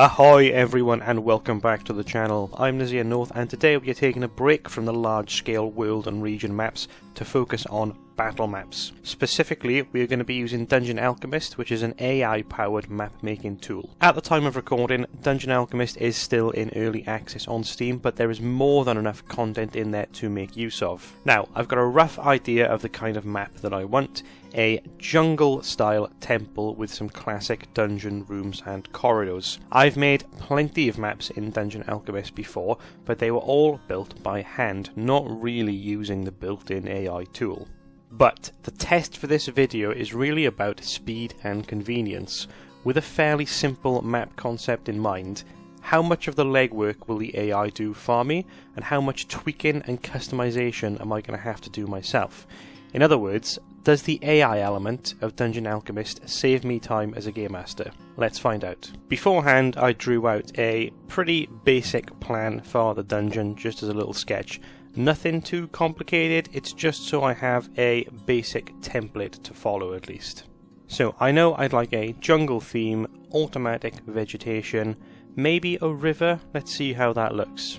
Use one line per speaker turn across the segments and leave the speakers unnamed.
Ahoy everyone and welcome back to the channel. I'm Nazir North and today we are taking a break from the large scale world and region maps to focus on battle maps. Specifically, we are going to be using Dungeon Alchemist, which is an AI powered map making tool. At the time of recording, Dungeon Alchemist is still in early access on Steam, but there is more than enough content in there to make use of. Now, I've got a rough idea of the kind of map that I want. A jungle style temple with some classic dungeon rooms and corridors. I've made plenty of maps in Dungeon Alchemist before, but they were all built by hand, not really using the built-in AI tool. But the test for this video is really about speed and convenience. With a fairly simple map concept in mind, how much of the legwork will the AI do for me, and how much tweaking and customization am I going to have to do myself? In other words, does the AI element of Dungeon Alchemist save me time as a game master? Let's find out. Beforehand, I drew out a pretty basic plan for the dungeon, just as a little sketch. Nothing too complicated, it's just so I have a basic template to follow at least. So I know I'd like a jungle theme, automatic vegetation, maybe a river. Let's see how that looks.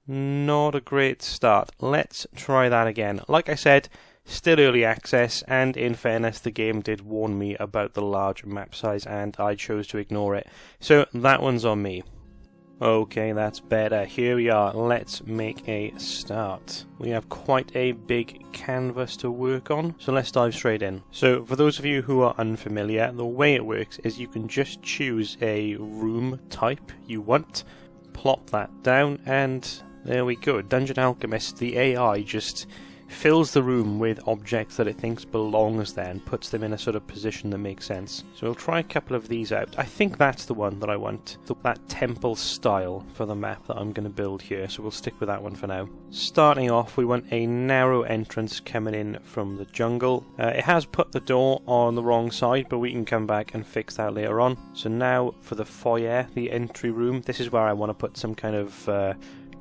Not a great start. Let's try that again. Like I said, still early access, and in fairness the game did warn me about the large map size and I chose to ignore it. So that one's on me. Okay, that's better. Here we are. Let's make a start. We have quite a big canvas to work on, so let's dive straight in. So for those of you who are unfamiliar, the way it works is you can just choose a room type you want, plop that down, and there we go. Dungeon Alchemist, the AI just fills the room with objects that it thinks belongs there and puts them in a sort of position that makes sense. So we'll try a couple of these out. I think that's the one that I want, that temple style for the map that I'm going to build here, so we'll stick with that one for now. Starting off, we want a narrow entrance coming in from the jungle. It has put the door on the wrong side, but we can come back and fix that later on. So now for the foyer, the entry room, this is where I want to put some kind of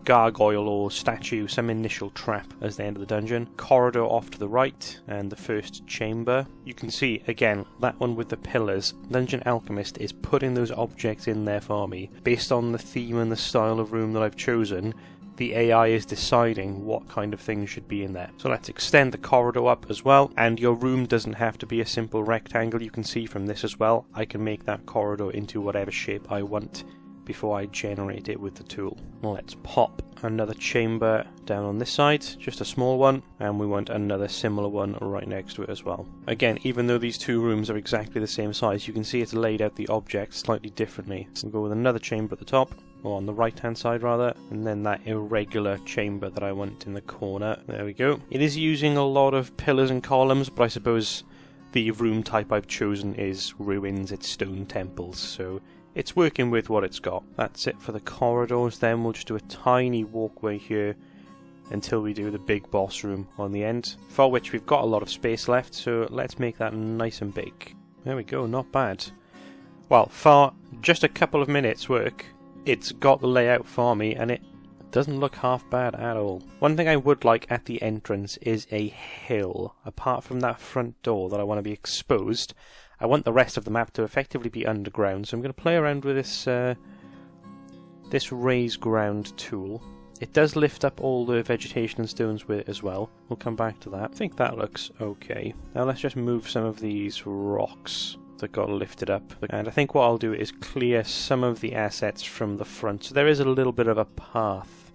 gargoyle or statue, some initial trap as the end of the dungeon. Corridor off to the right, and the first chamber. You can see, again, that one with the pillars. Dungeon Alchemist is putting those objects in there for me. Based on the theme and the style of room that I've chosen, the AI is deciding what kind of things should be in there. So let's extend the corridor up as well, and your room doesn't have to be a simple rectangle. You can see from this as well, I can make that corridor into whatever shape I want before I generate it with the tool. Let's pop another chamber down on this side, just a small one, and we want another similar one right next to it as well. Again, even though these two rooms are exactly the same size, you can see it's laid out the objects slightly differently. So we'll go with another chamber at the top, or on the right hand side rather, and then that irregular chamber that I want in the corner. There we go. It is using a lot of pillars and columns, but I suppose the room type I've chosen is ruins, it's stone temples, so it's working with what it's got. That's it for the corridors. Then we'll just do a tiny walkway here until we do the big boss room on the end, for which we've got a lot of space left, so let's make that nice and big. There we go, not bad. Well, for just a couple of minutes work, it's got the layout for me and it doesn't look half bad at all. One thing I would like at the entrance is a hill. Apart from that front door that I want to be exposed, I want the rest of the map to effectively be underground, so I'm going to play around with this raise ground tool. It does lift up all the vegetation and stones with it as well. We'll come back to that. I think that looks okay. Now let's just move some of these rocks that got lifted up. And I think what I'll do is clear some of the assets from the front, so there is a little bit of a path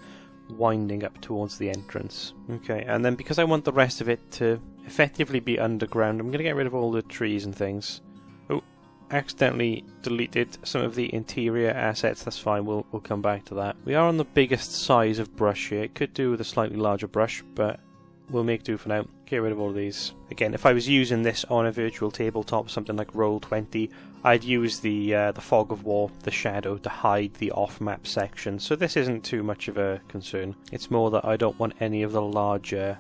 winding up towards the entrance. Okay, and then because I want the rest of it to effectively be underground, I'm going to get rid of all the trees and things. Oh, accidentally deleted some of the interior assets. That's fine, we'll come back to that. We are on the biggest size of brush here. It could do with a slightly larger brush, but we'll make do for now. Get rid of all of these. Again, if I was using this on a virtual tabletop, something like Roll20, I'd use the fog of war, the shadow, to hide the off-map section. So this isn't too much of a concern. It's more that I don't want any of the larger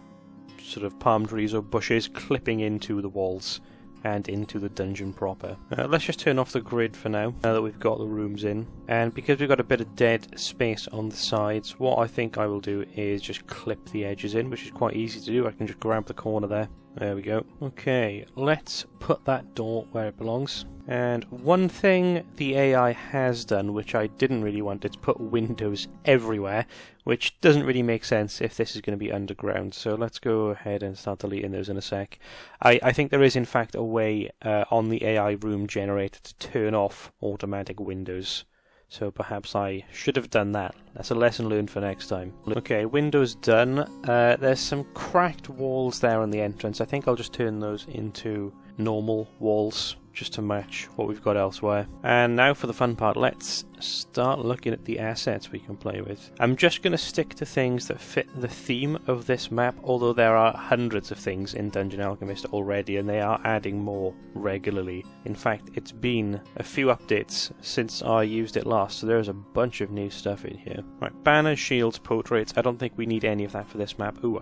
sort of palm trees or bushes clipping into the walls and into the dungeon proper. Let's just turn off the grid for now that we've got the rooms in. And because we've got a bit of dead space on the sides, what I think I will do is just clip the edges in, which is quite easy to do. I can just grab the corner there There we go. Okay, let's put that door where it belongs. And one thing the AI has done, which I didn't really want, it's put windows everywhere, which doesn't really make sense if this is going to be underground. So let's go ahead and start deleting those in a sec. I think there is in fact a way on the AI room generator to turn off automatic windows. So perhaps I should have done that. That's a lesson learned for next time. Okay, windows done. There's some cracked walls there on the entrance. I think I'll just turn those into normal walls, just to match what we've got elsewhere. And now for the fun part, let's start looking at the assets we can play with. I'm just going to stick to things that fit the theme of this map, although there are hundreds of things in Dungeon Alchemist already, and they are adding more regularly. In fact, it's been a few updates since I used it last, so there's a bunch of new stuff in here. Right, banners, shields, portraits. I don't think we need any of that for this map. Ooh,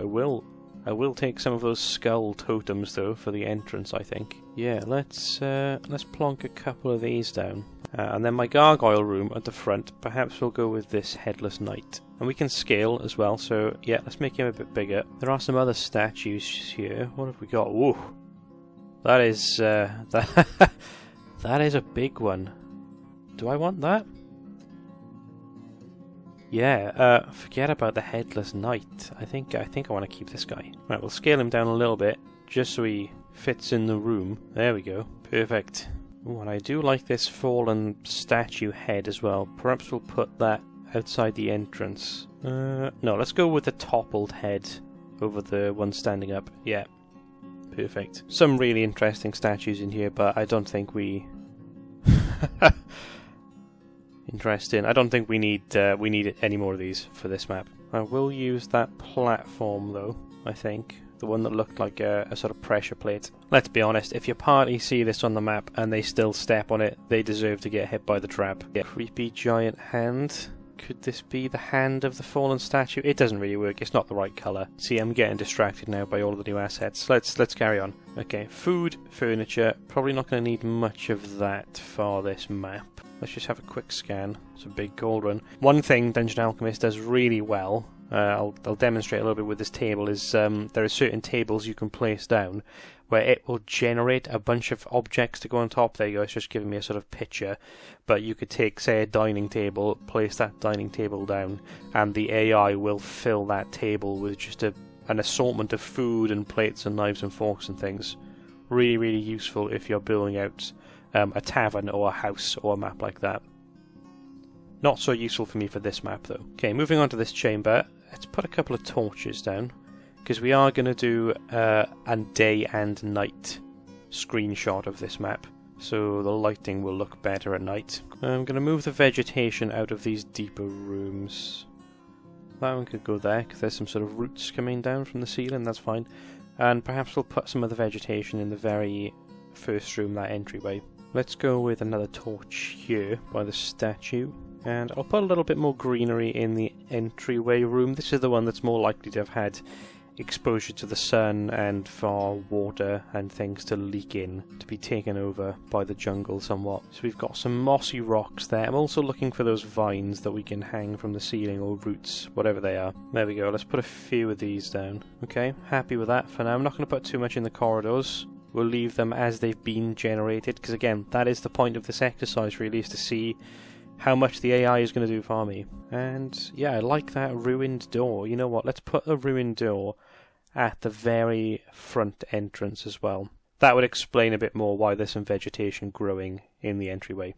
I will take some of those skull totems though for the entrance, I think. Yeah, let's plonk a couple of these down. And then my gargoyle room at the front, perhaps we'll go with this headless knight. And we can scale as well, so yeah, let's make him a bit bigger. There are some other statues here. What have we got? Whoa! That is, that is a big one. Do I want that? Yeah, forget about the headless knight. I think I want to keep this guy. Right, we'll scale him down a little bit, just so he fits in the room. There we go. Perfect. Ooh, and I do like this fallen statue head as well. Perhaps we'll put that outside the entrance. No, let's go with the toppled head over the one standing up. Yeah, perfect. Some really interesting statues in here, but I don't think we... Interesting. I don't think we need any more of these for this map. I will use that platform though, I think. The one that looked like a sort of pressure plate. Let's be honest, if your party see this on the map and they still step on it, they deserve to get hit by the trap. Yeah. Creepy giant hand. Could this be the hand of the fallen statue? It doesn't really work, it's not the right colour. See, I'm getting distracted now by all of the new assets. Let's carry on. Okay, food, furniture. Probably not going to need much of that for this map. Let's just have a quick scan. It's a big cauldron. One thing Dungeon Alchemist does really well, I'll demonstrate a little bit with this table, is there are certain tables you can place down where it will generate a bunch of objects to go on top. There you go, it's just giving me a sort of picture. But you could take, say, a dining table, place that dining table down, and the AI will fill that table with just an assortment of food and plates and knives and forks and things. Really, really useful if you're building out a tavern or a house or a map like that. Not so useful for me for this map though. Okay, moving on to this chamber, let's put a couple of torches down, because we are going to do a day and night screenshot of this map, so the lighting will look better at night. I'm going to move the vegetation out of these deeper rooms. That one could go there, because there's some sort of roots coming down from the ceiling, that's fine. And perhaps we'll put some of the vegetation in the very first room, that entryway. Let's go with another torch here by the statue. And I'll put a little bit more greenery in the entryway room. This is the one that's more likely to have had exposure to the sun and for water and things to leak in, to be taken over by the jungle somewhat. So we've got some mossy rocks there. I'm also looking for those vines that we can hang from the ceiling, or roots, whatever they are. There we go, let's put a few of these down. Okay, happy with that for now. I'm not going to put too much in the corridors. We'll leave them as they've been generated, because again, that is the point of this exercise really, is to see how much the AI is going to do for me. And yeah, I like that ruined door. You know what, let's put a ruined door at the very front entrance as well. That would explain a bit more why there's some vegetation growing in the entryway.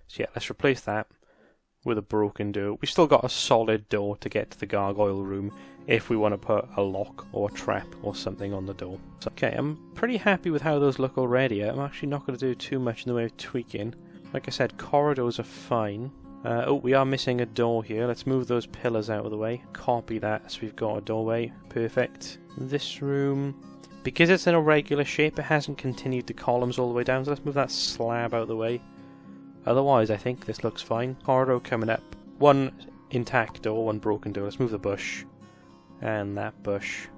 So yeah, let's replace that with a broken door. We've still got a solid door to get to the gargoyle room if we want to put a lock or a trap or something on the door. So, okay, I'm pretty happy with how those look already. I'm actually not going to do too much in the way of tweaking. Like I said, corridors are fine. Oh, we are missing a door here. Let's move those pillars out of the way. Copy that so we've got a doorway. Perfect. This room, because it's in a regular shape, it hasn't continued the columns all the way down, so let's move that slab out of the way. Otherwise, I think this looks fine. Corridor coming up. One intact door, one broken door. Let's move the bush. And that bush.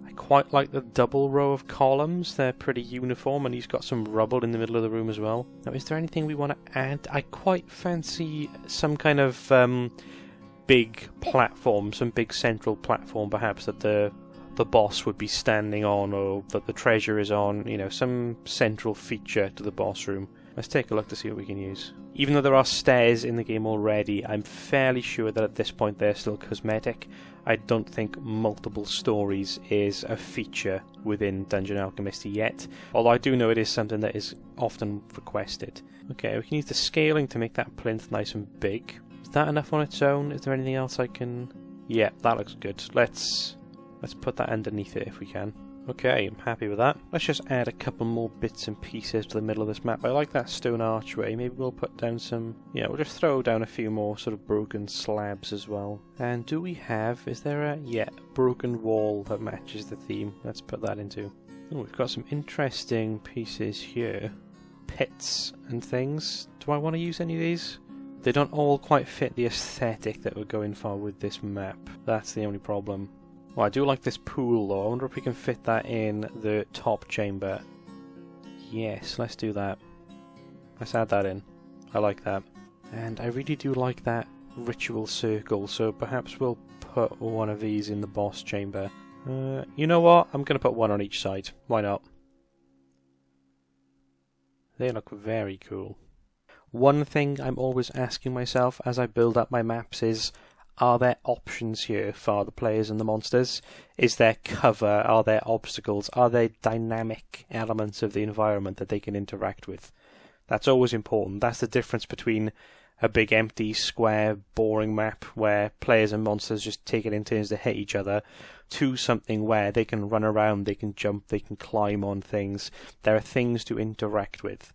I quite like the double row of columns. They're pretty uniform, and he's got some rubble in the middle of the room as well. Now, is there anything we want to add? I quite fancy some kind of big platform, some big central platform perhaps, that the the boss would be standing on, or that the treasure is on, you know, some central feature to the boss room. Let's take a look to see what we can use. Even though there are stairs in the game already, I'm fairly sure that at this point they're still cosmetic. I don't think multiple stories is a feature within Dungeon Alchemist yet, although I do know it is something that is often requested. Okay, we can use the scaling to make that plinth nice and big. Is that enough on its own? Is there anything else I can... Yeah, that looks good. Let's put that underneath it if we can. Okay, I'm happy with that. Let's just add a couple more bits and pieces to the middle of this map. I like that stone archway. Maybe we'll put down some... Yeah, we'll just throw down a few more sort of broken slabs as well. And do we have... Is there a... Yeah, broken wall that matches the theme. Let's put that into. Oh, we've got some interesting pieces here. Pits and things. Do I want to use any of these? They don't all quite fit the aesthetic that we're going for with this map. That's the only problem. Well, I do like this pool though. I wonder if we can fit that in the top chamber. Yes, let's do that. Let's add that in. I like that. And I really do like that ritual circle, so perhaps we'll put one of these in the boss chamber. You know what? I'm going to put one on each side. Why not? They look very cool. One thing I'm always asking myself as I build up my maps is, are there options here for the players and the monsters? Is there cover? Are there obstacles? Are there dynamic elements of the environment that they can interact with? That's always important. That's the difference between a big empty square boring map where players and monsters just take it in turns to hit each other, to something where they can run around, they can jump, they can climb on things. There are things to interact with.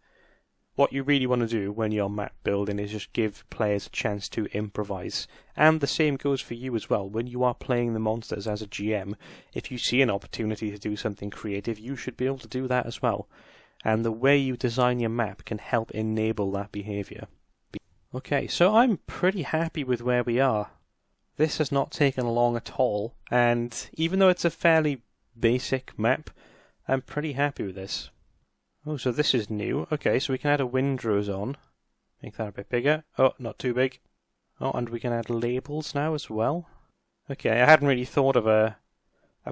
What you really want to do when you're map building is just give players a chance to improvise. And the same goes for you as well. When you are playing the monsters as a GM, if you see an opportunity to do something creative, you should be able to do that as well. And the way you design your map can help enable that behaviour. Okay, so I'm pretty happy with where we are. This has not taken long at all, and even though it's a fairly basic map, I'm pretty happy with this. Oh, so this is new. Okay, so we can add a windrows on. Make that a bit bigger. Oh, not too big. Oh, and we can add labels now as well. Okay, I hadn't really thought of a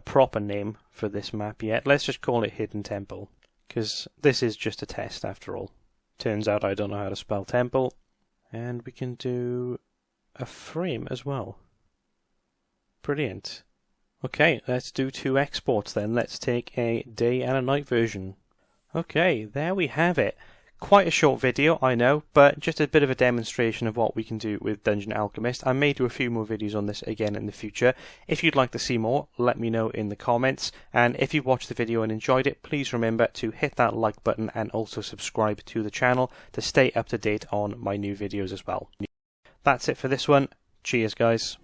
proper name for this map yet. Let's just call it Hidden Temple, because this is just a test after all. Turns out I don't know how to spell temple. And we can do a frame as well. Brilliant. Okay, let's do 2 exports then. Let's take a day and a night version. Okay, there we have it. Quite a short video, I know, but just a bit of a demonstration of what we can do with Dungeon Alchemist. I may do a few more videos on this again in the future. If you'd like to see more, let me know in the comments. And if you've watched the video and enjoyed it, please remember to hit that like button and also subscribe to the channel to stay up to date on my new videos as well. That's it for this one. Cheers, guys.